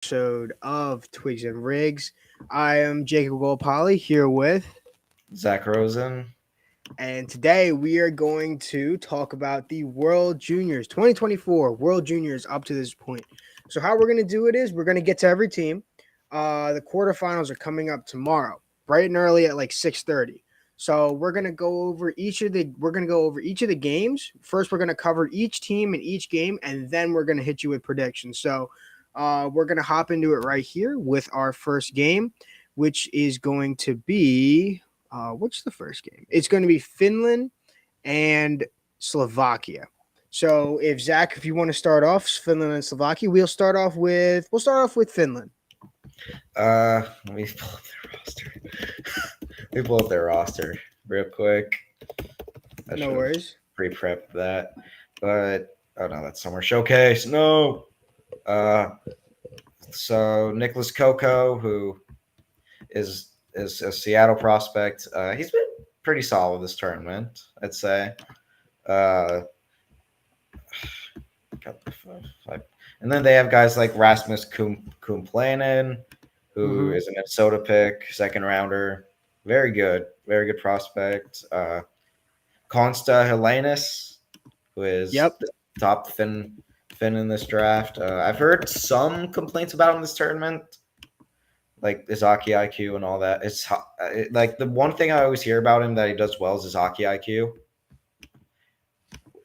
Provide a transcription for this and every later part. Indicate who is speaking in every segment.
Speaker 1: episode of Twigs and Rigs. I am Jacob Golpali here with,
Speaker 2: Zach Rosen.
Speaker 1: and today we are going to talk about the World Juniors 2024 World Juniors up to this point. So, how we're going to do it is we're going to get to every team. The quarterfinals are coming up tomorrow, bright and early at like 6:30. So we're gonna go over each of the games. First, we're gonna cover each team and each game, and then we're gonna hit you with predictions. So we're going to hop into it right here with our first game, which is going to be what's the first game? It's going to be Finland and Slovakia. So if you want to start off Finland and Slovakia, we'll start off with Finland.
Speaker 2: Let me pull up their roster. Let me pull up their roster real quick.
Speaker 1: No worries.
Speaker 2: Pre-prep that, but oh no, that's summer showcase. No. So Nicholas Coco, who is a Seattle prospect, he's been pretty solid this tournament, I'd say. And then they have guys like Rasmus Kumplainen, who is a Minnesota pick, second rounder. Very good prospect. Consta Helenis, who is the top Finn in this draft. I've heard some complaints about him this tournament, like his hockey IQ and all that. It's like the one thing I always hear about him that he does well is his hockey IQ.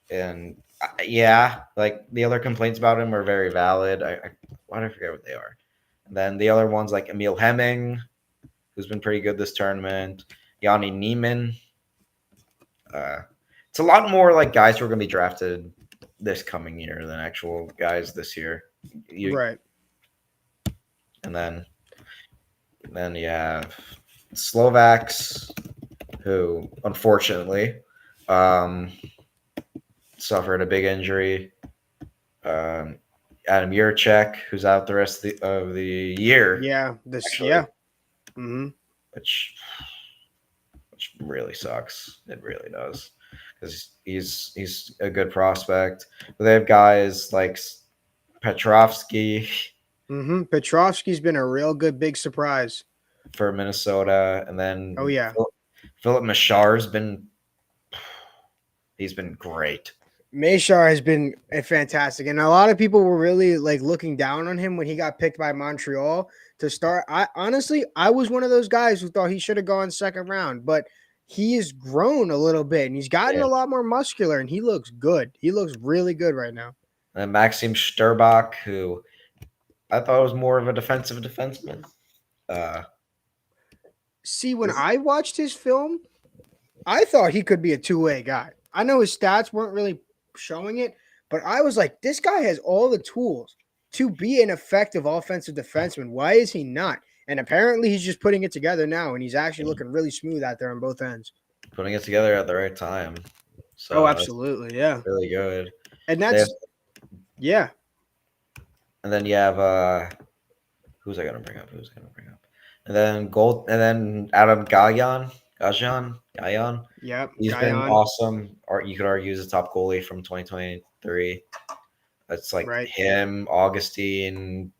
Speaker 2: And yeah, like the other complaints about him are very valid. Why do I forget what they are? And then the other ones like Emil Hemming, who's been pretty good this tournament. Yanni Niemann. It's a lot more like guys who are going to be drafted this coming year than actual guys this year.
Speaker 1: Right.
Speaker 2: And then you have Slovaks, who unfortunately suffered a big injury. Adam Jurček, who's out the rest of the year.
Speaker 1: Yeah.
Speaker 2: Which really sucks. It really does. Because he's a good prospect. But they have guys like Petrovsky.
Speaker 1: Petrovsky's been a real good big surprise
Speaker 2: for Minnesota, and then Philip Mashar's been great.
Speaker 1: Mashar has been fantastic, and a lot of people were really like looking down on him when he got picked by Montreal to start. I was one of those guys who thought he should have gone second round, but he has grown a little bit and he's gotten a lot more muscular, and he looks good. He looks really good right now.
Speaker 2: And Maxim Sturbach, who I thought was more of a defensive defenseman.
Speaker 1: See, when I watched his film, I thought he could be a two-way guy. I know his stats weren't really showing it, but I was like, this guy has all the tools to be an effective offensive defenseman. Why is he not? And apparently he's just putting it together now, and he's actually looking really smooth out there on both ends.
Speaker 2: Putting it together at the right time.
Speaker 1: So absolutely, yeah.
Speaker 2: Really good.
Speaker 1: And that's yeah.
Speaker 2: And then you have who's I gonna bring up? And then Adam Gajan.
Speaker 1: Yep.
Speaker 2: He's been awesome. Or you could argue he's a top goalie from 2023. It's like him, Augustine,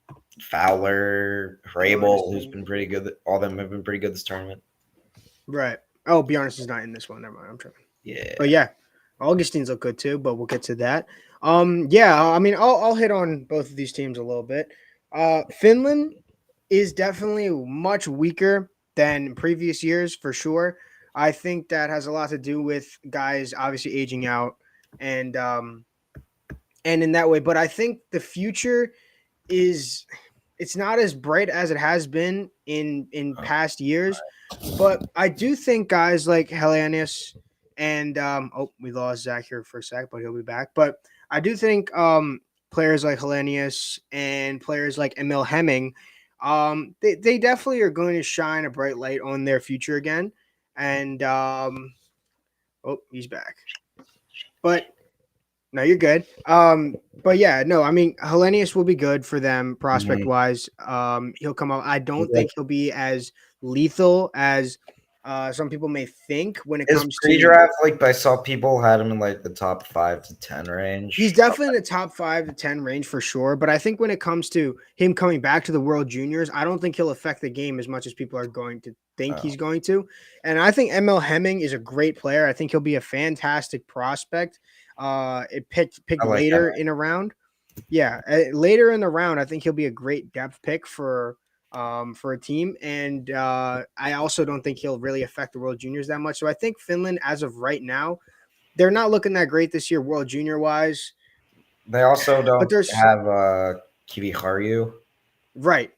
Speaker 2: Fowler, Rabel, who's been pretty good. All of them have been pretty good this tournament.
Speaker 1: Right. Oh, Bjarnes is not in this one. Never mind. I'm tripping.
Speaker 2: Yeah.
Speaker 1: But yeah, Augustine's look good too, but we'll get to that. Yeah, I mean, I'll hit on both of these teams a little bit. Finland is definitely much weaker than previous years for sure. I think that has a lot to do with guys obviously aging out and in that way. But I think the future it's not as bright as it has been in past years. But I do think guys like Helenis and we lost Zach here for a sec, but he'll be back. But I do think players like Helenis and players like Emil Hemming, they definitely are going to shine a bright light on their future again. And he's back. But no, you're good. But yeah, no, I mean Hellenius will be good for them prospect wise. He'll come out. I don't think he'll be as lethal as some people may think when it
Speaker 2: His
Speaker 1: comes to.
Speaker 2: pre-draft, like I saw people had him in like the top 5 to 10 range.
Speaker 1: He's definitely in the top 5 to 10 range for sure. But I think when it comes to him coming back to the World Juniors, I don't think he'll affect the game as much as people are going to think he's going to. And I think ML Hemming is a great player. I think he'll be a fantastic prospect. It picked
Speaker 2: I like
Speaker 1: later
Speaker 2: Hemming.
Speaker 1: in a round. Yeah, later in the round, I think he'll be a great depth pick for a team. And I also don't think he'll really affect the World Juniors that much. So I think Finland, as of right now, they're not looking that great this year, World Junior wise.
Speaker 2: They also
Speaker 1: But
Speaker 2: don't
Speaker 1: there's
Speaker 2: have Kiwi Haru.
Speaker 1: right.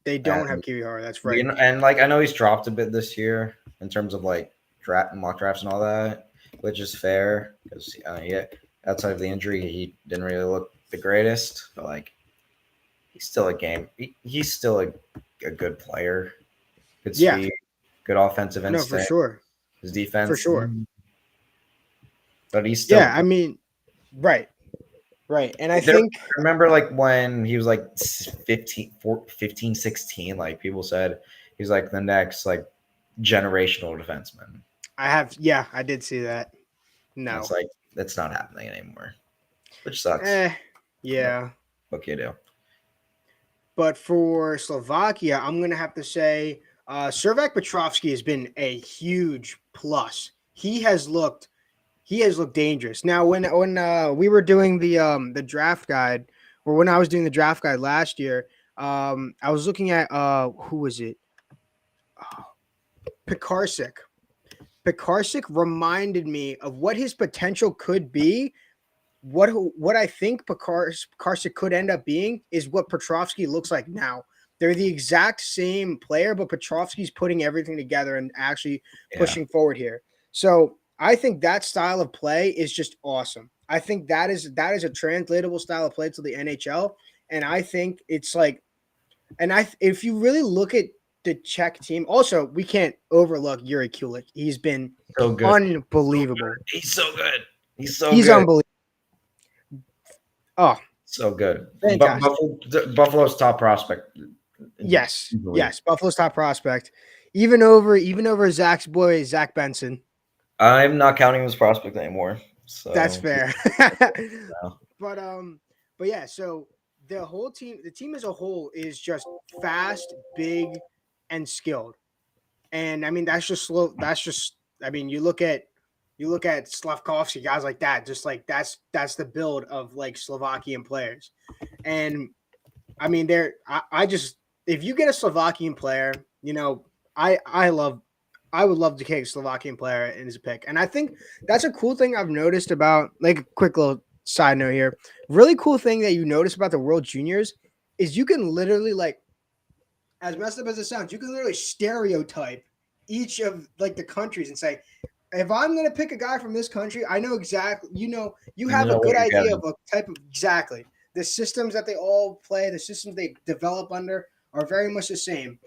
Speaker 1: They don't have
Speaker 2: And
Speaker 1: Kiwihara. That's right.
Speaker 2: and like I know he's dropped a bit this year in terms of like draft mock drafts and all that, which is fair because outside of the injury, he didn't really look the greatest. But like he's still a game. He's still a good player. Good
Speaker 1: Yeah.
Speaker 2: speed, good offensive
Speaker 1: No,
Speaker 2: instinct.
Speaker 1: for sure.
Speaker 2: His defense,
Speaker 1: For sure.
Speaker 2: But he's still.
Speaker 1: Yeah, I mean, right. And I
Speaker 2: There,
Speaker 1: think
Speaker 2: remember like when he was like 15, 16, like people said he's like the next like generational defenseman.
Speaker 1: I did see that. No.
Speaker 2: It's like that's not happening anymore, which sucks.
Speaker 1: Yeah.
Speaker 2: What can you do?
Speaker 1: But for Slovakia, I'm gonna have to say Servac Petrovsky has been a huge plus. He has looked dangerous. Now, when we were doing the draft guide, or when I was doing the draft guide last year, I was looking at who was it? Pekarsik. Pekarsik reminded me of what his potential could be. What I think Pekarsik could end up being is what Petrovsky looks like now. They're the exact same player, but Petrovsky's putting everything together and actually pushing forward here. So I think that style of play is just awesome. I think that is a translatable style of play to the NHL, and I think it's like, if you really look at the Czech team, also we can't overlook Yuri Kulik. He's been
Speaker 2: so good,
Speaker 1: unbelievable.
Speaker 2: He's so good. He's
Speaker 1: unbelievable. Oh,
Speaker 2: so good.
Speaker 1: Buffalo's
Speaker 2: top prospect.
Speaker 1: Yes, Buffalo's top prospect, even over Zach's boy Zach Benson.
Speaker 2: I'm not counting him as prospect anymore. So
Speaker 1: that's fair. But yeah. So the team as a whole is just fast, big, and skilled. And I mean that's just slow. I mean you look at Slavkovsky, guys like that. Just like that's the build of like Slovakian players. And I mean if you get a Slovakian player, I would love to take a Slovakian player as a pick. And I think that's a cool thing I've noticed about, like a quick little side note here. Really cool thing that you notice about the World Juniors is you can literally, like, as messed up as it sounds, you can literally stereotype each of like the countries and say, if I'm going to pick a guy from this country, I know exactly, you have a good idea of a type of, exactly. The systems that they all play, the systems they develop under are very much the same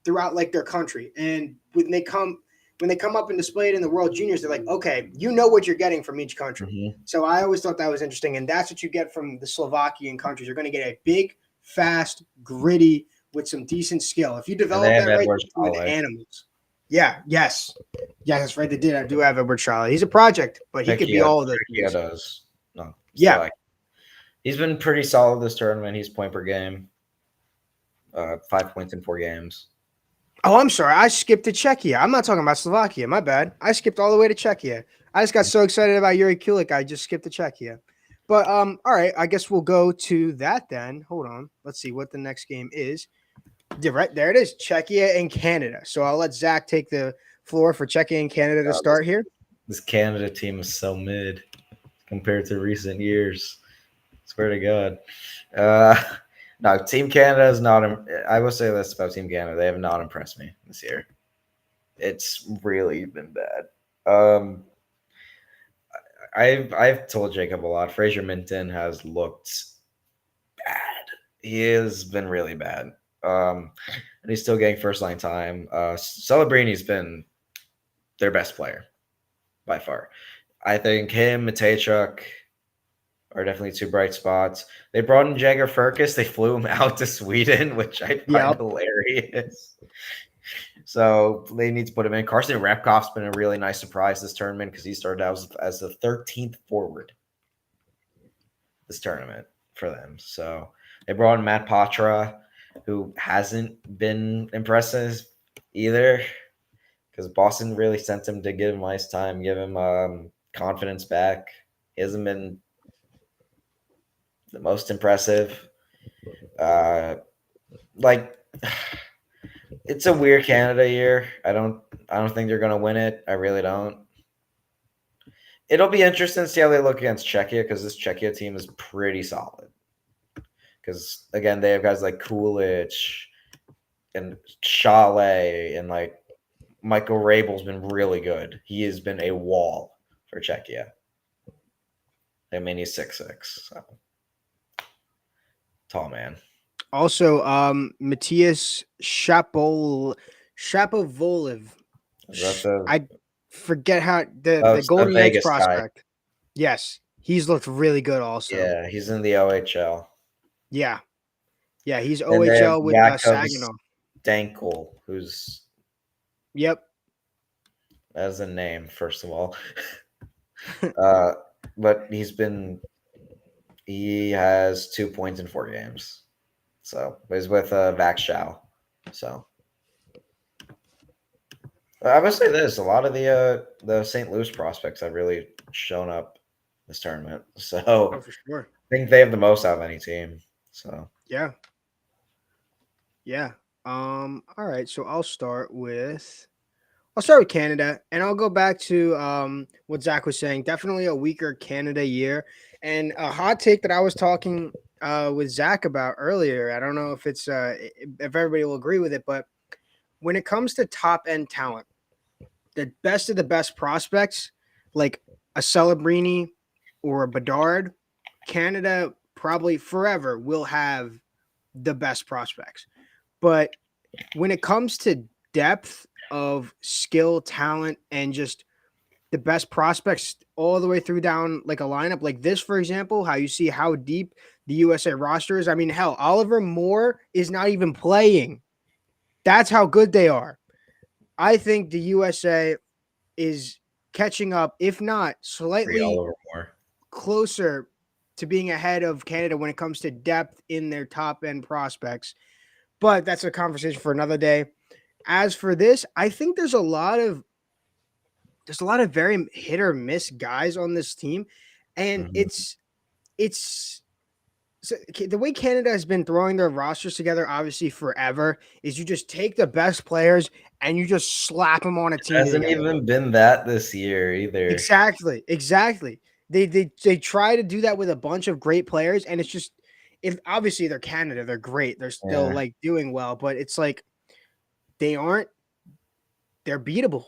Speaker 1: throughout like their country. And when they come up and display it in the World Juniors, they're like, okay, you know what you're getting from each country. Mm-hmm. So I always thought that was interesting. And that's what you get from the Slovakian countries. You're going to get a big, fast, gritty, with some decent skill. If you develop that right with animals. Yeah, yes, that's right. They did. I do have Edward Charlie. He's a project, but he could be all of those.
Speaker 2: He does. No.
Speaker 1: Yeah.
Speaker 2: Like, he's been pretty solid this tournament. He's point per game. 5 points in 4 games.
Speaker 1: Oh, I'm sorry. I skipped to Czechia. I'm not talking about Slovakia. My bad. I skipped all the way to Czechia. I just got so excited about Yuri Kulik, I just skipped to Czechia. But all right. I guess we'll go to that then. Hold on. Let's see what the next game is. Yeah, right there it is. Czechia and Canada. So I'll let Zach take the floor for Czechia and Canada to start here.
Speaker 2: This Canada team is so mid compared to recent years. Swear to God. No, Team Canada is not. I will say this about Team Canada: they have not impressed me this year. It's really been bad. I've told Jacob a lot. Fraser Minton has looked bad. He has been really bad. And he's still getting first line time. Celebrini's been their best player by far. I think him, Matejchuk are definitely 2 bright spots. They brought in Jagger Firkus. They flew him out to Sweden, which I find hilarious. So they need to put him in. Carson Repkoff's been a really nice surprise this tournament because he started out as the 13th forward this tournament for them. So they brought in Matt Patra, who hasn't been impressive either because Boston really sent him to give him ice time, give him confidence back. He hasn't been the most impressive. Like it's a weird Canada year. I don't think they're gonna win it. I really don't. It'll be interesting to see how they look against Czechia because this Czechia team is pretty solid. Because again, they have guys like Coolidge and Chalet and like Michael Rabel's been really good. He has been a wall for Czechia. I mean, he's 6'6", so tall man.
Speaker 1: Also, Matthias Shapovalov. I forget how the Golden Knights prospect. Guy. Yes, he's looked really good. Also,
Speaker 2: yeah, he's in the OHL.
Speaker 1: Yeah, he's OHL with Saginaw.
Speaker 2: Dankel, who's as a name, first of all. But he has 2 points in 4 games. So he's with Vaxshaw. So I would say this: a lot of the St. Louis prospects have really shown up this tournament. So
Speaker 1: for sure.
Speaker 2: I think they have the most out of any team. So
Speaker 1: yeah. All right. So I'll start with Canada, and I'll go back to what Zach was saying. Definitely a weaker Canada year, and a hot take that I was talking with Zach about earlier. I don't know if it's if everybody will agree with it, but when it comes to top end talent, the best of the best prospects, like a Celebrini or a Bedard, Canada probably forever will have the best prospects. But when it comes to depth of skill, talent, and just the best prospects all the way through down like a lineup like this, for example, how you see how deep the USA roster is. I mean, hell, Oliver Moore is not even playing. That's how good they are. I think the USA is catching up, if not slightly closer to being ahead of Canada when it comes to depth in their top end prospects. But that's a conversation for another day. As for this, I think there's a lot of very hit or miss guys on this team, and it's so the way Canada has been throwing their rosters together, obviously forever, is you just take the best players and you just slap them on a team.
Speaker 2: It hasn't even been that this year either.
Speaker 1: Exactly. They try to do that with a bunch of great players, and it's just obviously they're Canada, they're great, they're still like doing well, but it's like they're beatable.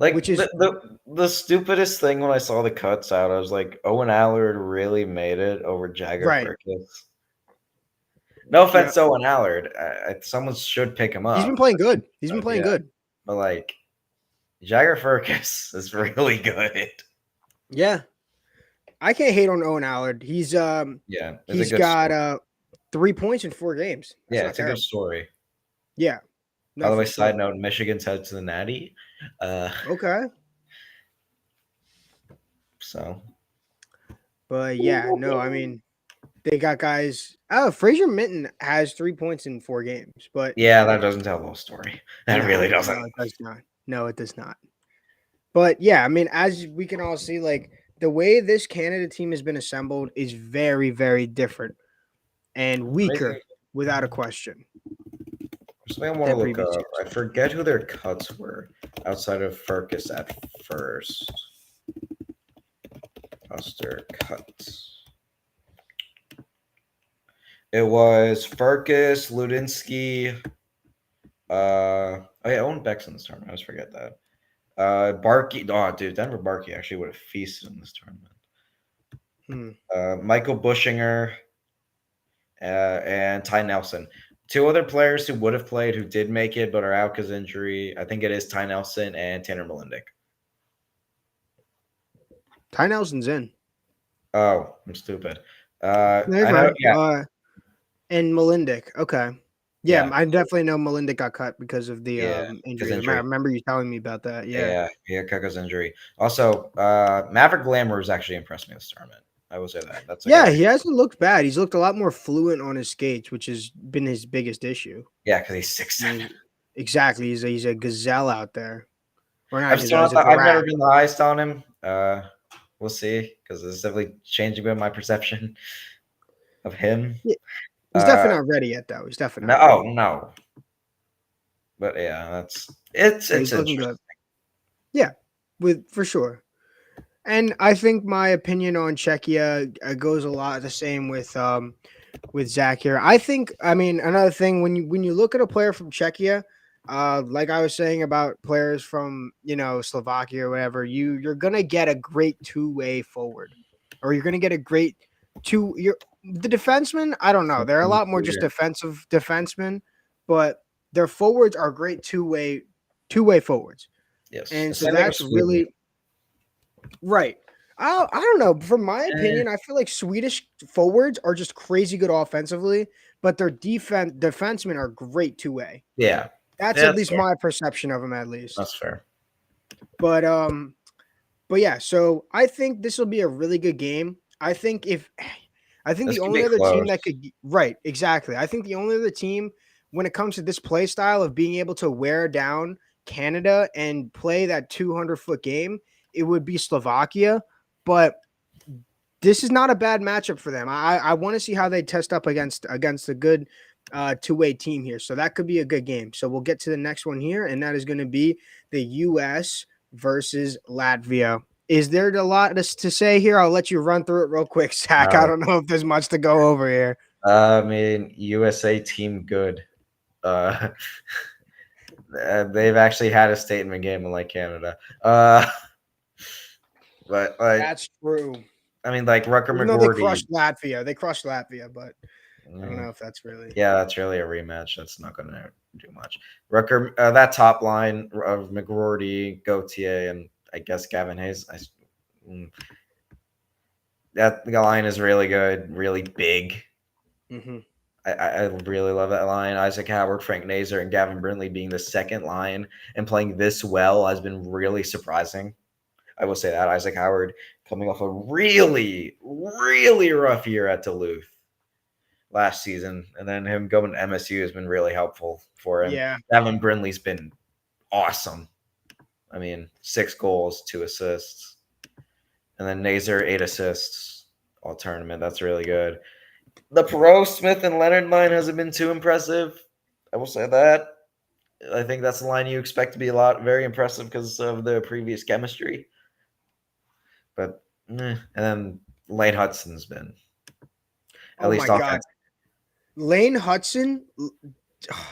Speaker 2: Like which is the stupidest thing when I saw the cuts out, I was like, Owen Allard really made it over Jagger Firkus. No offense to Owen Allard. Someone should pick him up.
Speaker 1: He's been playing good. Good.
Speaker 2: But like Jagger Firkus is really good.
Speaker 1: Yeah. I can't hate on Owen Allard. He's he's got 3 points in 4 games.
Speaker 2: That's it's a good story.
Speaker 1: Yeah.
Speaker 2: By the way, side note, Michigan's headed to the Natty.
Speaker 1: Okay.
Speaker 2: So.
Speaker 1: But yeah, no, I mean, they got guys. Oh, Fraser Minton has 3 points in 4 games, but
Speaker 2: yeah, that doesn't tell the whole story. That really doesn't.
Speaker 1: No, it does not. No, it does not. But yeah, I mean, as we can all see, like the way this Canada team has been assembled is very, very different and weaker, without a question.
Speaker 2: Something I want to look up. I forget who their cuts were outside of Firkus at first. Roster cuts. It was Firkus, Ludinsky. Owen Beck's in this tournament. I always forget that. Barkey. Oh, dude, Denver Barkey actually would have feasted in this tournament. Michael Bushinger and Ty Nelson. 2 other players who would have played who did make it but are out because injury. I think it is Ty Nelson and Tanner Malindic.
Speaker 1: Ty Nelson's in.
Speaker 2: Oh, I'm stupid.
Speaker 1: And Malindic. Okay. Yeah, I definitely know Melinda got cut because of the injury. I
Speaker 2: injury.
Speaker 1: remember you telling me about that. Yeah.
Speaker 2: Kaka's injury. Also, Maverick Glamour has actually impressed me this tournament. I will say that. That's a
Speaker 1: Yeah,
Speaker 2: guy.
Speaker 1: he hasn't looked bad. He's looked a lot more fluent on his skates, which has been his biggest issue.
Speaker 2: Yeah, because he's
Speaker 1: I
Speaker 2: 6'7".
Speaker 1: mean, exactly. He's a gazelle out there. Or not a
Speaker 2: I've
Speaker 1: gazelle, he's a
Speaker 2: never
Speaker 1: giraffe.
Speaker 2: been the highest on him. We'll see, because it's definitely changing a bit my perception of him.
Speaker 1: Yeah, he's definitely not ready yet, though. He's definitely not
Speaker 2: No,
Speaker 1: ready.
Speaker 2: no. But yeah, it's
Speaker 1: But he's looking
Speaker 2: interesting.
Speaker 1: good. Yeah, for sure. And I think my opinion on Czechia goes a lot the same with Zach here. I mean, another thing when you look at a player from Czechia, like I was saying about players from Slovakia or whatever, you're gonna get a great two-way forward, or you're gonna get a great the defensemen. I don't know, they're a lot more just defensive defensemen, but their forwards are great two-way forwards.
Speaker 2: Yes,
Speaker 1: And so that's really right. I don't know. From my opinion, I feel like Swedish forwards are just crazy good offensively, but their defensemen are great two-way.
Speaker 2: Yeah,
Speaker 1: That's at least my perception of them, at least.
Speaker 2: That's fair.
Speaker 1: But yeah. So I think this will be a really good game. I think the only other team that could right, exactly. I think the only other team when it comes to this play style of being able to wear down Canada and play that 200-foot game, it would be Slovakia. But this is not a bad matchup for them. I want to see how they test up against a good two-way team here. So that could be a good game. So we'll get to the next one here, and that is going to be the U.S. versus Latvia. Is there a lot to say here? I'll let you run through it real quick, Zach. I don't know if there's much to go over here.
Speaker 2: I mean, USA team good. They've actually had a statement game unlike Canada. But
Speaker 1: that's true.
Speaker 2: I mean, like Rucker McGroarty.
Speaker 1: They crushed Latvia. But I don't know if that's really.
Speaker 2: Yeah, that's really a rematch. That's not going to do much. Rucker, that top line of McGroarty, Gauthier, and I guess Gavin Hayes. That line is really good, really big.
Speaker 1: Mm-hmm.
Speaker 2: I really love that line. Isaac Howard, Frank Nazar, and Gavin Brindley being the second line and playing this well has been really surprising. I will say that. Isaac Howard coming off a really, really rough year at Duluth last season, and then him going to MSU has been really helpful for him.
Speaker 1: Yeah.
Speaker 2: Gavin Brindley's been awesome. I mean, 6 goals, 2 assists. And then Nazar, 8 assists all tournament. That's really good. The Perot, Smith, and Leonard line hasn't been too impressive. I will say that. I think that's the line you expect to be very impressive because of the previous chemistry. But, and then Lane Hudson's been at least offensive.
Speaker 1: Lane Hudson,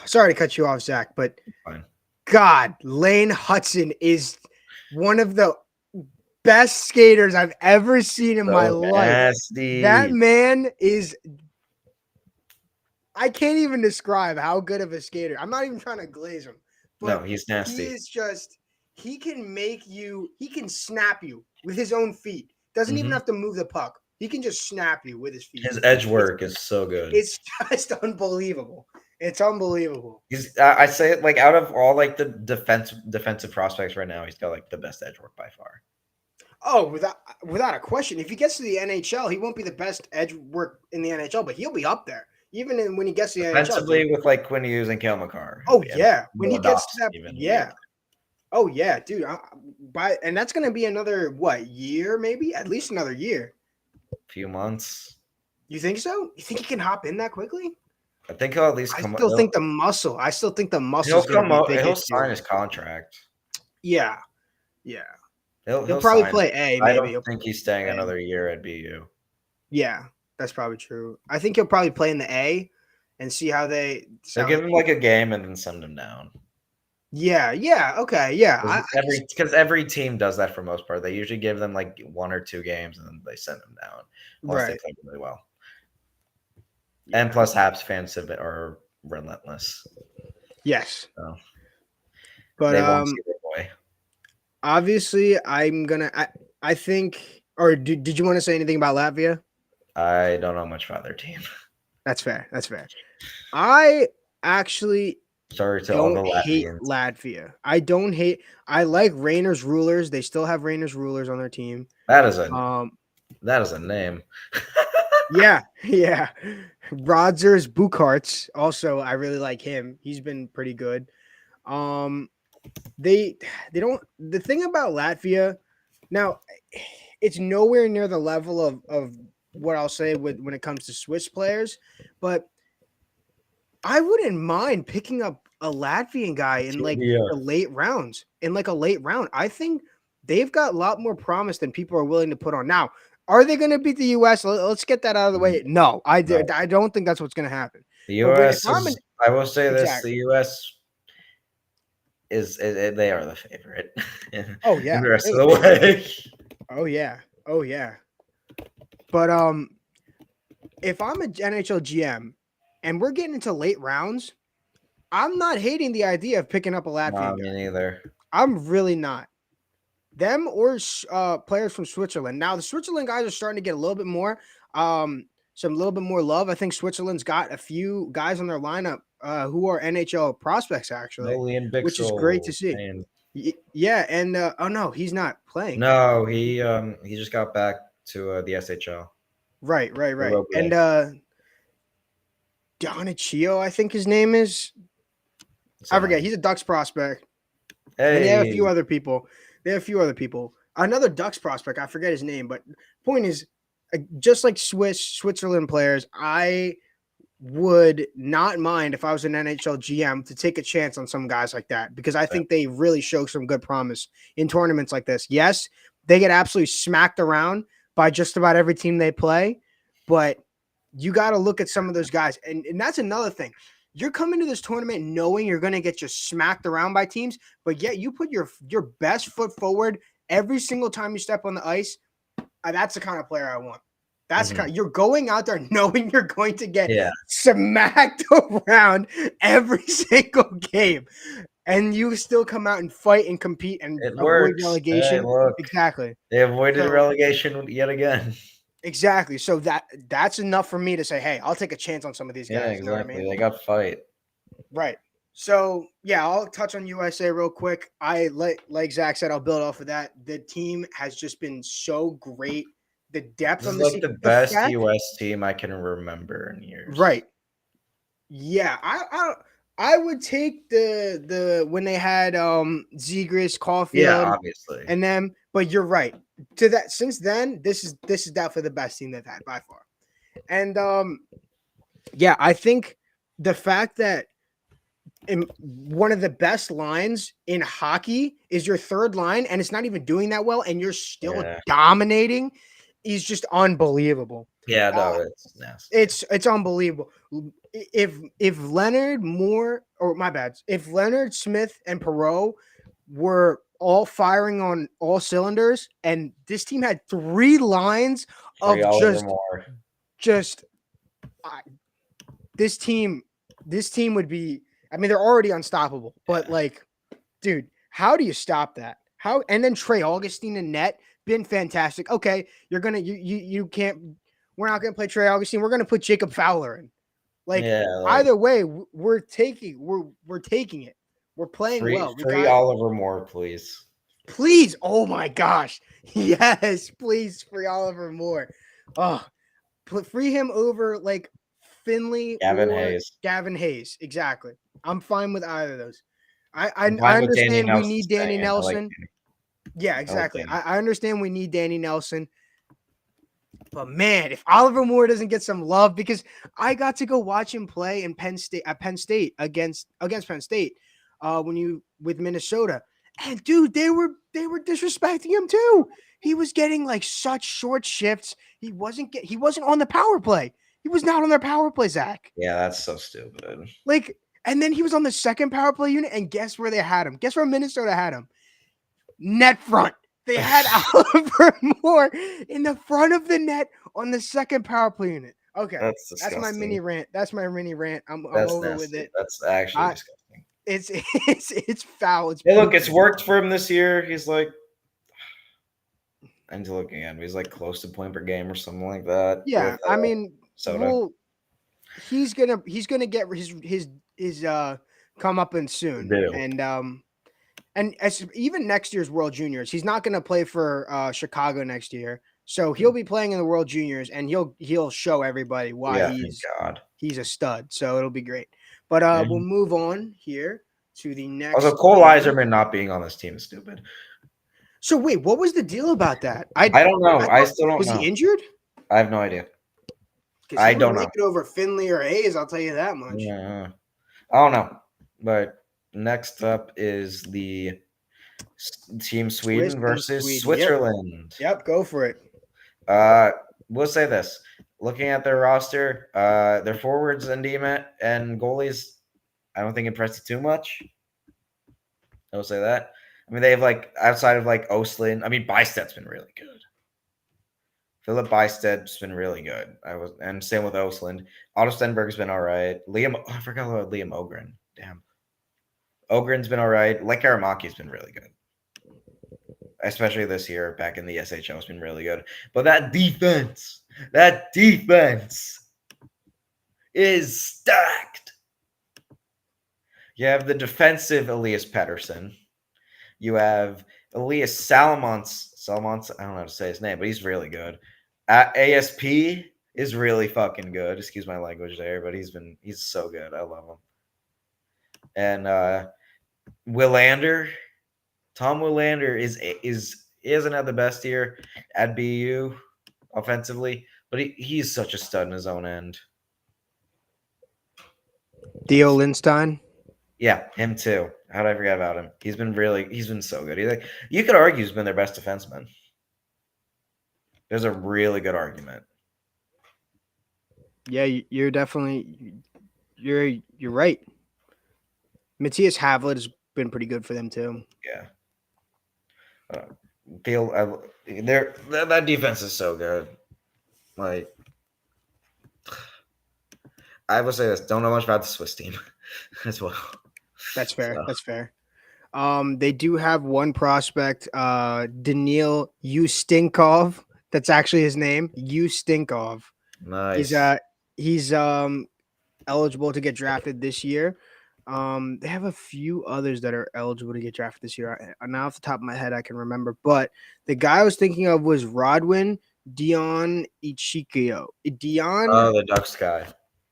Speaker 1: sorry to cut you off, Zach, but
Speaker 2: fine.
Speaker 1: God, Lane Hudson is one of the best skaters I've ever seen in my life. That man is, I can't even describe how good of a skater. I'm not even trying to glaze him.
Speaker 2: But no, he's nasty.
Speaker 1: He is just, he can snap you with his own feet. Doesn't even have to move the puck. He can just snap you with his feet.
Speaker 2: His edge work is so good.
Speaker 1: It's just unbelievable. It's unbelievable.
Speaker 2: I say it like out of all like the defensive prospects right now, he's got like the best edge work by far.
Speaker 1: Oh, without a question. If he gets to the NHL, he won't be the best edge work in the NHL, but he'll be up there. Even when he gets to the
Speaker 2: Defensively, NHL. With like when he's in Cale Makar.
Speaker 1: Oh, yeah. When he gets to that, yeah. Oh, yeah, dude. And that's going to be another, year maybe? At least another year.
Speaker 2: Few months.
Speaker 1: You think so? You think he can hop in that quickly?
Speaker 2: I think he'll at least come up.
Speaker 1: I still think the muscle.
Speaker 2: He'll come up. He'll sign his contract.
Speaker 1: Yeah. Yeah.
Speaker 2: He'll
Speaker 1: probably play A, maybe.
Speaker 2: I don't think he's staying another year at BU.
Speaker 1: Yeah, that's probably true. I think he'll probably play in the A and see how they
Speaker 2: give him like a game and then send him down.
Speaker 1: Yeah, okay, yeah.
Speaker 2: Because every team does that for the most part. They usually give them like 1 or 2 games and then they send them down. Unless they play really well. Yeah. And plus Habs fans are relentless.
Speaker 1: Yes.
Speaker 2: So,
Speaker 1: but
Speaker 2: they won't see their boy.
Speaker 1: Obviously I'm gonna I think, or did you want to say anything about Latvia?
Speaker 2: I don't know much about their team.
Speaker 1: That's fair. I actually
Speaker 2: Sorry to all the
Speaker 1: don't hate
Speaker 2: Latvians.
Speaker 1: Latvia. I don't hate. I like Rainer's Rulers. They still have Rainer's Rulers on their team.
Speaker 2: That is a
Speaker 1: Um,
Speaker 2: name.
Speaker 1: yeah, yeah. Rodzers Bukarts. Also, I really like him. He's been pretty good. Um, they don't. The thing about Latvia now, it's nowhere near the level of what I'll say with when it comes to Swiss players, but I wouldn't mind picking up a Latvian guy in like
Speaker 2: Yeah.
Speaker 1: the late rounds. In like a late round, I think they've got a lot more promise than people are willing to put on. Now, are they going to beat the U.S.? Let's get that out of the way. No,
Speaker 2: No.
Speaker 1: I don't think that's what's going to happen.
Speaker 2: The
Speaker 1: But if
Speaker 2: U.S.
Speaker 1: I'm an
Speaker 2: is. I will say this:
Speaker 1: exact,
Speaker 2: the U.S. is they are the favorite in
Speaker 1: oh
Speaker 2: the
Speaker 1: yeah,
Speaker 2: rest of the way.
Speaker 1: oh yeah, oh yeah. But if I'm an NHL GM and we're getting into late rounds, I'm not hating the idea of picking up a
Speaker 2: No,
Speaker 1: Latvian
Speaker 2: me
Speaker 1: guy.
Speaker 2: neither.
Speaker 1: I'm really not. Them or players from Switzerland. Now the Switzerland guys are starting to get a little bit more, some little bit more love. I think Switzerland's got a few guys on their lineup who are NHL prospects actually,
Speaker 2: Julian
Speaker 1: which is great to
Speaker 2: Bixel
Speaker 1: see.
Speaker 2: and
Speaker 1: Yeah, and oh no, he's not playing.
Speaker 2: no, he just got back to the SHL.
Speaker 1: Right.
Speaker 2: The
Speaker 1: And Donachio, I think his name is. I forget. He's a Ducks prospect. And they have a few
Speaker 2: Hey,
Speaker 1: other people. Another Ducks prospect. I forget his name, but point is, just like Switzerland players, I would not mind if I was an NHL GM to take a chance on some guys like that because I think they really show some good promise in tournaments like this. Yes, they get absolutely smacked around by just about every team they play, but you got to look at some of those guys. And that's another thing. You're coming to this tournament knowing you're going to get just smacked around by teams, but yet you put your best foot forward every single time you step on the ice. That's the kind of player I want. That's the kind. You're going out there knowing you're going to get smacked around every single game, and you still come out and fight and compete and
Speaker 2: it
Speaker 1: avoid
Speaker 2: works. Hey,
Speaker 1: relegation.
Speaker 2: look,
Speaker 1: Exactly.
Speaker 2: they avoided
Speaker 1: So
Speaker 2: relegation yet again.
Speaker 1: exactly. So that's enough for me to say, hey, I'll take a chance on some of these
Speaker 2: Yeah,
Speaker 1: guys. You know what I
Speaker 2: exactly.
Speaker 1: mean?
Speaker 2: They got fight.
Speaker 1: Right. So yeah, I'll touch on USA real quick. I like Zach said, I'll build off of that. The team has just been so great. The depth
Speaker 2: This
Speaker 1: on
Speaker 2: is
Speaker 1: the
Speaker 2: like
Speaker 1: team,
Speaker 2: the
Speaker 1: the
Speaker 2: best
Speaker 1: fact,
Speaker 2: US team I can remember in years.
Speaker 1: right? Yeah, I would take the when they had Zegras,
Speaker 2: Yeah,
Speaker 1: Caulfield,
Speaker 2: obviously.
Speaker 1: and them. But you're right. To that since then, this is definitely the best team they've had by far. And yeah, I think the fact that in one of the best lines in hockey is your third line, and it's not even doing that well, and you're still
Speaker 2: Yeah.
Speaker 1: dominating, is just unbelievable.
Speaker 2: Yeah,
Speaker 1: Uh,
Speaker 2: no, it's nasty.
Speaker 1: it's unbelievable. If Leonard Moore or my bad, if Leonard Smith and Perot were all firing on all cylinders, and this team had three lines
Speaker 2: Free
Speaker 1: of
Speaker 2: Oliver Moore.
Speaker 1: just this team would be. I mean, they're already unstoppable, but like, dude, how do you stop that? How and then Trey Augustine and net been fantastic. Okay, you're gonna you can't. We're not gonna play Trey Augustine. We're gonna put Jacob Fowler in. Like either way, we're taking it. We're playing well. We
Speaker 2: free
Speaker 1: got
Speaker 2: Oliver Moore, please.
Speaker 1: please. Oh my gosh, yes, please free Oliver Moore. Oh, free him over like Finley
Speaker 2: Gavin
Speaker 1: or
Speaker 2: Hayes.
Speaker 1: Gavin Hayes. Exactly. I'm fine with either of those. I
Speaker 2: Danny
Speaker 1: understand we
Speaker 2: Nelson
Speaker 1: need Danny
Speaker 2: staying.
Speaker 1: Nelson. Yeah,
Speaker 2: I
Speaker 1: exactly.
Speaker 2: like
Speaker 1: I understand we need Danny Nelson. But man, if Oliver Moore doesn't get some love, because I got to go watch him play in Penn State against Penn State with Minnesota. And dude, they were disrespecting him too. He was getting like such short shifts. He wasn't on the power play. He was not on their power play, Zach.
Speaker 2: Yeah, that's so stupid.
Speaker 1: Like, and then he was on the second power play unit, and guess where they had him? Guess where Minnesota had him? Net front. They had Oliver Moore in the front of the net on the second power play unit. Okay, that's my mini rant. I'm over
Speaker 2: nasty.
Speaker 1: with it.
Speaker 2: That's actually disgusting.
Speaker 1: It's foul.
Speaker 2: Hey, look, it's worked for him this year. He's like, I need to look again. He's like close to point per game or something like that.
Speaker 1: Yeah,
Speaker 2: with,
Speaker 1: I mean,
Speaker 2: Soda.
Speaker 1: well, he's gonna get his is come up in soon,
Speaker 2: Do.
Speaker 1: and as even next year's World Juniors, he's not going to play for Chicago next year, so he'll be playing in the World Juniors, and he'll show everybody why
Speaker 2: Yeah, thank God.
Speaker 1: he's a stud. So it'll be great. But
Speaker 2: Yeah.
Speaker 1: we'll move on here to the next.
Speaker 2: Also, Cole
Speaker 1: team.
Speaker 2: Iserman not being on this team is stupid.
Speaker 1: So wait, what was the deal about that?
Speaker 2: I don't know. I still don't
Speaker 1: was
Speaker 2: know.
Speaker 1: he injured?
Speaker 2: I have no idea.
Speaker 1: Because
Speaker 2: I
Speaker 1: he
Speaker 2: don't
Speaker 1: would
Speaker 2: know.
Speaker 1: make it over Finley or Hayes. I'll tell you that much.
Speaker 2: Yeah. I don't know. But next up is the team Sweden versus
Speaker 1: Sweden.
Speaker 2: Switzerland.
Speaker 1: Yep, go for it.
Speaker 2: We'll say this. Looking at their roster, their forwards and goalies, I don't think impressed too much. I will say that. I mean, they have like outside of like Oslin. I mean, Bysted's been really good. Philip Bysted's been really good. And same with Oslin. Otto Stenberg's been all right. I forgot about Liam Ogren. Damn. Ogren's been all right. Lek Aramaki's been really good. Especially this year, back in the SHL, has been really good. But that defense is stacked. You have the defensive Elias Pettersson. You have Elias Salomons. I don't know how to say his name, but he's really good. ASP is really fucking good. Excuse my language there, but he's so good. I love him. And Willander, Tom Willander isn't had the best year at BU offensively, but he's such a stud in his own end.
Speaker 1: Theo Lindstein.
Speaker 2: Yeah, him too. How did I forget about him? He's been so good. You could argue he's been their best defenseman. There's a really good argument.
Speaker 1: Yeah, you're definitely you're right. Matthias Havlet has been pretty good for them too.
Speaker 2: Yeah. That defense is so good. Like, I will say this: don't know much about the Swiss team as well.
Speaker 1: That's fair. So. That's fair. They do have one prospect, Daniil Ustinkov. That's actually his name, Ustinkov.
Speaker 2: Nice.
Speaker 1: He's eligible to get drafted this year. They have a few others that are eligible to get drafted this year. Now off the top of my head, I can remember, but the guy I was thinking of was Rodwin Dion Ichikio.
Speaker 2: Oh, the Ducks guy.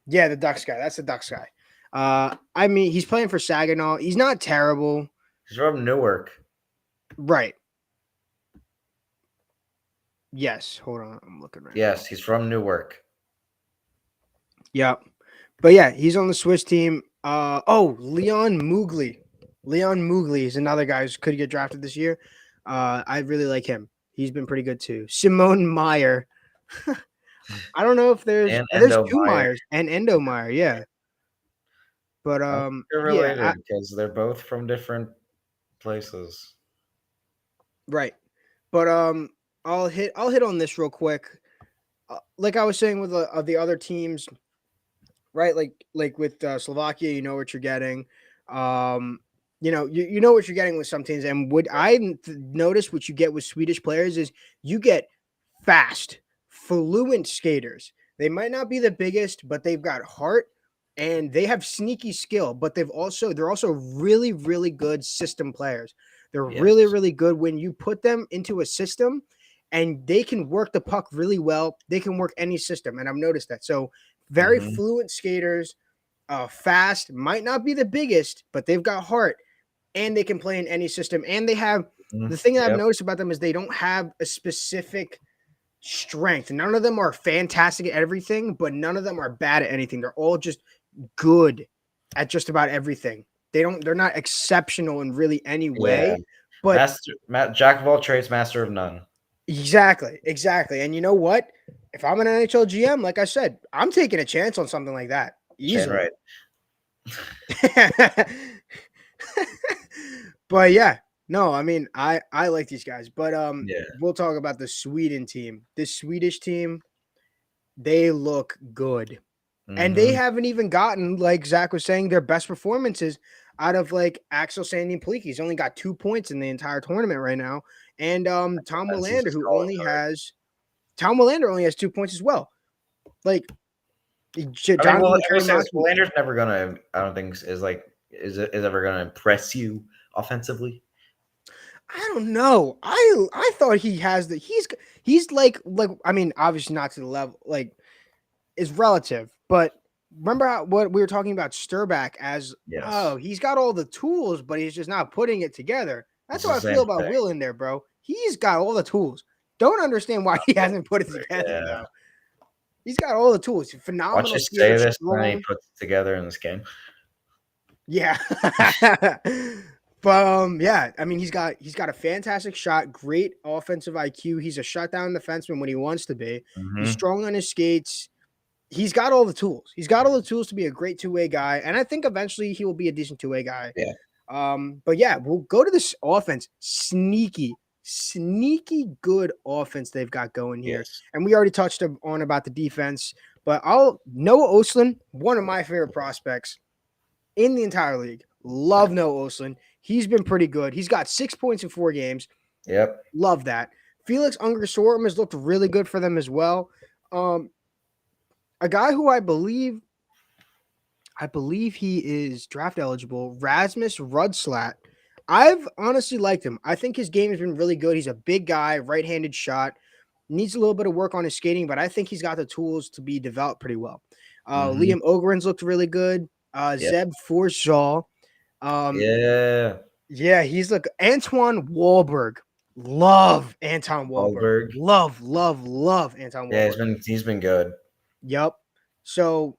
Speaker 1: Yeah, the Ducks guy. That's the Ducks guy. I mean, he's playing for Saginaw. He's not terrible.
Speaker 2: He's from Newark.
Speaker 1: Right. Yes. Hold on. I'm looking right now.
Speaker 2: Yes, he's from Newark.
Speaker 1: Yep. But yeah, he's on the Swiss team. Leon Mugli. Leon Mugli is another guy who could get drafted this year. I really like him. He's been pretty good too. Simone Meyer. I don't know if there's two Myers and Endo Meyer, yeah. But
Speaker 2: they're related because they're both from different places.
Speaker 1: Right. But I'll hit on this real quick. Like I was saying with the other teams, right? Like with Slovakia, you know what you're getting. You know what you're getting with some teams. And what I noticed what you get with Swedish players is you get fast, fluent skaters. They might not be the biggest, but they've got heart and they have sneaky skill, but they're also really, really good system players. They're really, really good when you put them into a system and they can work the puck really well. They can work any system. And I've noticed that. So very fluent skaters, fast, might not be the biggest, but they've got heart and they can play in any system. And they have the thing that I've noticed about them is they don't have a specific strength. None of them are fantastic at everything, but none of them are bad at anything. They're all just good at just about everything. They're not exceptional in really any way. But
Speaker 2: Jack of all trades, master of none.
Speaker 1: Exactly. And you know what? If I'm an NHL GM, like I said, I'm taking a chance on something like that. Easily. Right. But yeah, no, I mean, I like these guys, but we'll talk about the Sweden team. This Swedish team, they look good. And they haven't even gotten, like Zach was saying, their best performances out of like Axel Sandin Pellikki. He's only got 2 points in the entire tournament right now. And Tom Willander only has 2 points as well. Like,
Speaker 2: I mean, well,
Speaker 1: Jonathan
Speaker 2: let me say this:
Speaker 1: Trinamaki.
Speaker 2: Willander's never gonna. I don't think is ever gonna impress you offensively.
Speaker 1: I don't know. I thought he has the he's like I mean, obviously not to the level like is relative, but remember what we were talking about Sturback as
Speaker 2: Yes,
Speaker 1: oh, he's got all the tools, but he's just not putting it together. That's
Speaker 2: it's
Speaker 1: how
Speaker 2: the
Speaker 1: I
Speaker 2: same
Speaker 1: feel about
Speaker 2: thing.
Speaker 1: Will in there, bro. He's got all the tools. Don't understand why he hasn't put it together
Speaker 2: Yeah.
Speaker 1: though. He's got all the tools.
Speaker 2: Watch
Speaker 1: Phenomenal
Speaker 2: you say
Speaker 1: skater,
Speaker 2: this, and then he
Speaker 1: strong.
Speaker 2: puts it together in this game.
Speaker 1: Yeah. But yeah, I mean he's got a fantastic shot, great offensive IQ. He's a shutdown defenseman when he wants to be. He's
Speaker 2: Hmm.
Speaker 1: strong on his skates. He's got all the tools. He's got all the tools to be a great two-way guy, and I think eventually he will be a decent two-way guy.
Speaker 2: Yeah.
Speaker 1: But yeah, we'll go to this offense. Sneaky good offense they've got going here.
Speaker 2: Yes.
Speaker 1: And we already touched on about the defense, but Noah Oslin, one of my favorite prospects in the entire league. Love Noah Oslin. He's been pretty good. He's got 6 points in 4 games.
Speaker 2: Yep.
Speaker 1: Love that. Felix Unger-Sortem has looked really good for them as well. A guy who I believe he is draft eligible, Rasmus Rudslat. I've honestly liked him. I think his game has been really good. He's a big guy, right-handed shot. Needs a little bit of work on his skating, but I think he's got the tools to be developed pretty well.
Speaker 2: Hmm.
Speaker 1: Liam Ogren's looked really good.
Speaker 2: Yep.
Speaker 1: Zeb Forshaw.
Speaker 2: Yeah.
Speaker 1: Yeah, he's like Antoine Wahlberg. Love Anton Wahlberg.
Speaker 2: Goldberg.
Speaker 1: Love Anton
Speaker 2: Yeah,
Speaker 1: Wahlberg.
Speaker 2: he's been good.
Speaker 1: Yep. So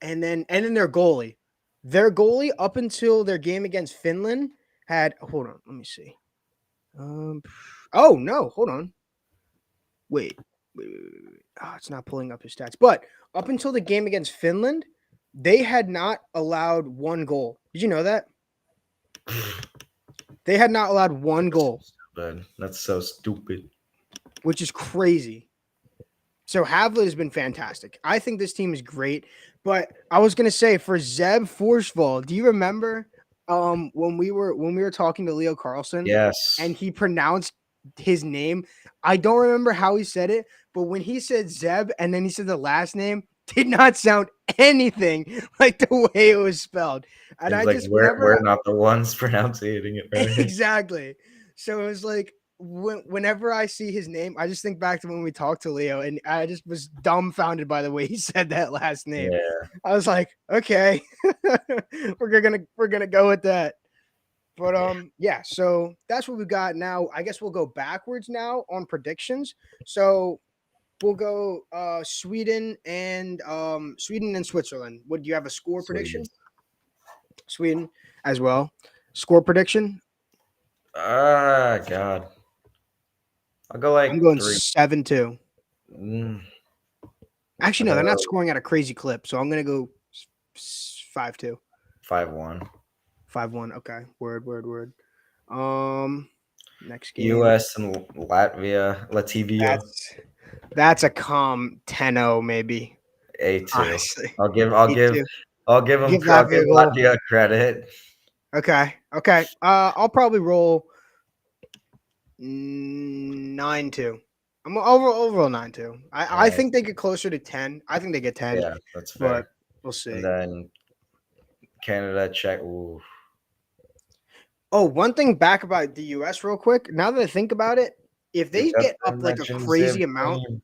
Speaker 1: and then their goalie. Their goalie up until their game against Finland had hold on, let me see. Oh no, hold on. Wait. Oh, it's not pulling up his stats. But up until the game against Finland, they had not allowed one goal. Did you know that? They had not allowed one goal,
Speaker 2: But that's so stupid.
Speaker 1: which is crazy. So Havlet has been fantastic. I think this team is great. But I was gonna say for Zeb Forsval, do you remember when we were talking to Leo Carlson
Speaker 2: Yes.
Speaker 1: and he pronounced his name? I don't remember how he said it, but when he said Zeb and then he said the last name, did not sound anything like the way it was spelled. And
Speaker 2: It's
Speaker 1: I
Speaker 2: like
Speaker 1: just
Speaker 2: we're
Speaker 1: whenever
Speaker 2: not the ones pronouncing it right.
Speaker 1: exactly. So it was like whenever I see his name, I just think back to when we talked to Leo, and I just was dumbfounded by the way he said that last name.
Speaker 2: Yeah.
Speaker 1: I was like, okay, we're gonna go with that. But yeah. So that's what we got now. I guess we'll go backwards now on predictions. So we'll go Sweden and Switzerland. Would you have a score
Speaker 2: Sweet.
Speaker 1: prediction? Sweden as well. Score prediction.
Speaker 2: Ah, God. I'll go
Speaker 1: I'm
Speaker 2: like
Speaker 1: going
Speaker 2: 3.
Speaker 1: 7-2.
Speaker 2: Mm,
Speaker 1: Actually,
Speaker 2: I'll
Speaker 1: no, they're not
Speaker 2: go
Speaker 1: scoring at a crazy clip. So I'm gonna go 5-2.
Speaker 2: 5-1.
Speaker 1: 5-1. Okay. Word. Next game.
Speaker 2: U.S. and Latvia.
Speaker 1: That's a calm 10-0 maybe.
Speaker 2: A2.
Speaker 1: Honestly.
Speaker 2: I'll give
Speaker 1: Me
Speaker 2: I'll give them
Speaker 1: Give Latvia a goal.
Speaker 2: Latvia credit.
Speaker 1: Okay. I'll probably roll 9-2. I'm overall 9-2. I think they get closer to 10. I think they get 10.
Speaker 2: Yeah, that's
Speaker 1: But
Speaker 2: fair.
Speaker 1: we'll see.
Speaker 2: And then Canada, Czech. Ooh.
Speaker 1: Oh, one thing back about the US real quick. Now that I think about it, if they
Speaker 2: Forgot
Speaker 1: get
Speaker 2: to
Speaker 1: up like a
Speaker 2: mention
Speaker 1: crazy
Speaker 2: Zib
Speaker 1: amount,
Speaker 2: Team.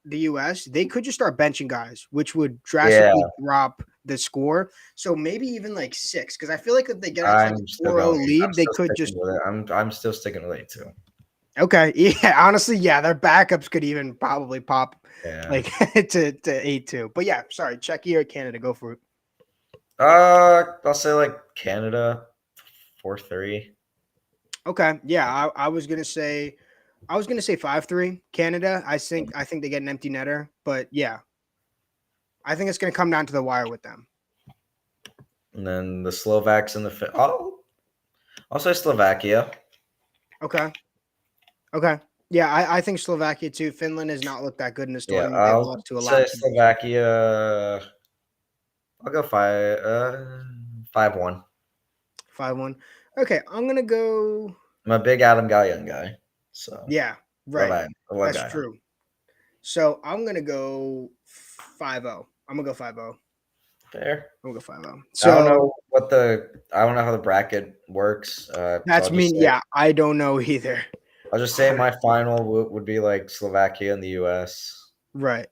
Speaker 1: the US, they could just start benching guys, which would drastically drop the score. So maybe even like 6, because I feel like if they get out to like
Speaker 2: I'm
Speaker 1: a
Speaker 2: still
Speaker 1: 4-0
Speaker 2: going.
Speaker 1: lead,
Speaker 2: I'm
Speaker 1: they
Speaker 2: still
Speaker 1: could
Speaker 2: sticking
Speaker 1: just
Speaker 2: with it. I'm still sticking with A2.
Speaker 1: okay. Yeah, honestly, yeah, their backups could even probably pop
Speaker 2: Yeah.
Speaker 1: like to 8-2. But yeah, sorry, Czechia or Canada, go for it.
Speaker 2: I'll say like Canada 4-3.
Speaker 1: Okay. Yeah, I was gonna say 5-3 Canada. I think they get an empty netter, but yeah. I think it's gonna come down to the wire with them.
Speaker 2: And then the Slovaks and the I'll say Slovakia.
Speaker 1: Okay. Yeah, I think Slovakia too. Finland has not looked that good in this
Speaker 2: Yeah,
Speaker 1: tournament. They've
Speaker 2: I'll
Speaker 1: lost to a lot
Speaker 2: say
Speaker 1: of teams.
Speaker 2: Slovakia. I'll go 5-1.
Speaker 1: 5-1. Okay, I'm gonna go.
Speaker 2: I'm a big Adam Gallion guy. So
Speaker 1: Yeah, right.
Speaker 2: I love
Speaker 1: That's
Speaker 2: Gallion.
Speaker 1: true. So I'm gonna go 5-0. I'm gonna go 5-0.
Speaker 2: Fair.
Speaker 1: I'm gonna go 5-0.
Speaker 2: I don't
Speaker 1: So
Speaker 2: know I don't know how the bracket works. So
Speaker 1: that's me. Yeah, I don't know either.
Speaker 2: I'll just say my final would be like Slovakia and the U.S.
Speaker 1: Right.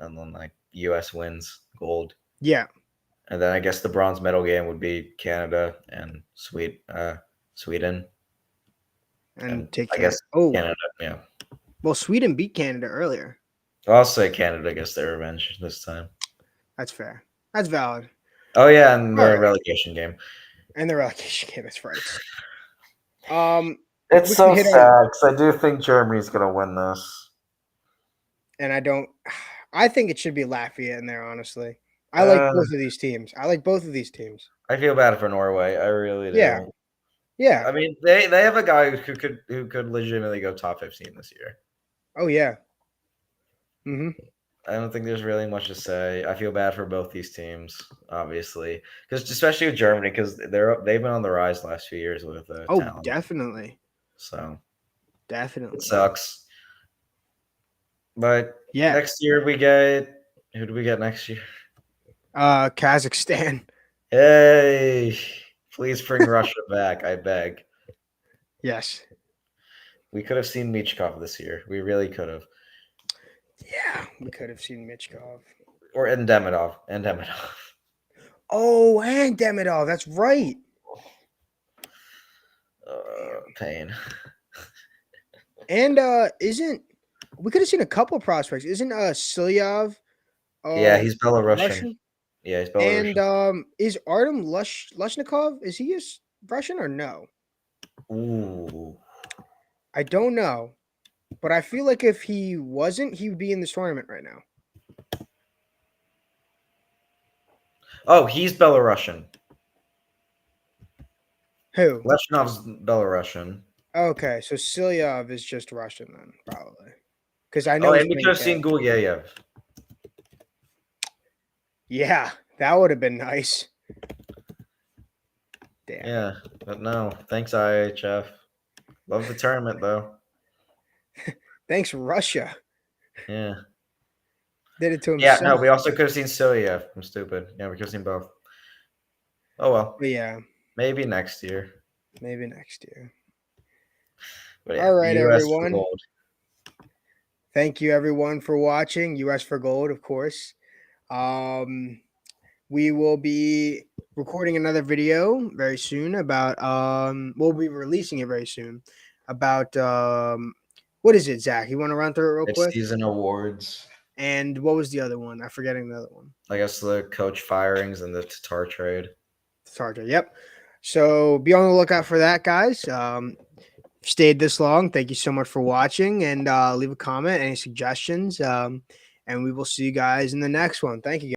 Speaker 2: and then like U.S. wins gold.
Speaker 1: Yeah.
Speaker 2: And then I guess the bronze medal game would be Canada and Sweden.
Speaker 1: And
Speaker 2: And
Speaker 1: take
Speaker 2: I
Speaker 1: Canada.
Speaker 2: guess
Speaker 1: Oh,
Speaker 2: Canada, yeah.
Speaker 1: well, Sweden beat Canada earlier.
Speaker 2: I'll say Canada gets their revenge this time.
Speaker 1: That's fair. That's valid.
Speaker 2: Oh yeah, and the
Speaker 1: All right.
Speaker 2: relegation game.
Speaker 1: And the relegation game. That's right.
Speaker 2: It's
Speaker 1: we
Speaker 2: so
Speaker 1: can hit on-
Speaker 2: sad because I do think Germany's gonna win this.
Speaker 1: and I don't. I think it should be Latvia in there. Honestly, I like both of these teams.
Speaker 2: I feel bad for Norway. I really do.
Speaker 1: Yeah. Yeah.
Speaker 2: I mean, they have a guy who could legitimately go top 15 this year.
Speaker 1: Oh yeah. Mm-hmm.
Speaker 2: I don't think there's really much to say. I feel bad for both these teams, obviously, because especially with Germany, because they've been on the rise the last few years with talent.
Speaker 1: Definitely.
Speaker 2: So
Speaker 1: Definitely.
Speaker 2: it sucks. But
Speaker 1: yeah,
Speaker 2: next year we get who do we get next year?
Speaker 1: Kazakhstan.
Speaker 2: Hey, please bring Russia back, I beg.
Speaker 1: Yes.
Speaker 2: We could have seen Michkov this year. We really could have.
Speaker 1: Yeah, we could have seen Michkov.
Speaker 2: Or Demidov.
Speaker 1: Oh, and Demidov. That's right.
Speaker 2: Pain.
Speaker 1: And isn't we could have seen a couple prospects? Isn't Silyav?
Speaker 2: Yeah, he's Belarusian.
Speaker 1: Russian?
Speaker 2: Yeah, he's Belarusian.
Speaker 1: And is Artem Lushnikov? Is he Russian or no?
Speaker 2: Ooh.
Speaker 1: I don't know, but I feel like if he wasn't, he would be in this tournament right now.
Speaker 2: Oh, he's Belarusian.
Speaker 1: Who?
Speaker 2: Leshnov's Belarusian.
Speaker 1: Okay, so Silyav is just Russian then, probably. Because I know.
Speaker 2: Oh, and we could have seen Gulyayev.
Speaker 1: Yeah, that would have been nice. Damn.
Speaker 2: Yeah, but no. Thanks, IHF. Love the tournament, though.
Speaker 1: Thanks, Russia.
Speaker 2: Yeah.
Speaker 1: Did it to himself.
Speaker 2: Yeah, no, we also could have seen Silyayev. I'm stupid. Yeah, we could have seen both. Oh, well.
Speaker 1: But yeah.
Speaker 2: Maybe next year.
Speaker 1: But yeah, all right, everyone. Thank you, everyone, for watching. US for Gold, of course. We will be recording another video very soon about we'll be releasing it very soon about what is it, Zach? You want to run through it real quick?
Speaker 2: Season awards.
Speaker 1: And what was the other one? I'm forgetting the other one.
Speaker 2: I guess the coach firings and the Tatar trade.
Speaker 1: Yep. So be on the lookout for that, guys. Stayed this long. Thank you so much for watching, and leave a comment, any suggestions, and we will see you guys in the next one. Thank you, guys.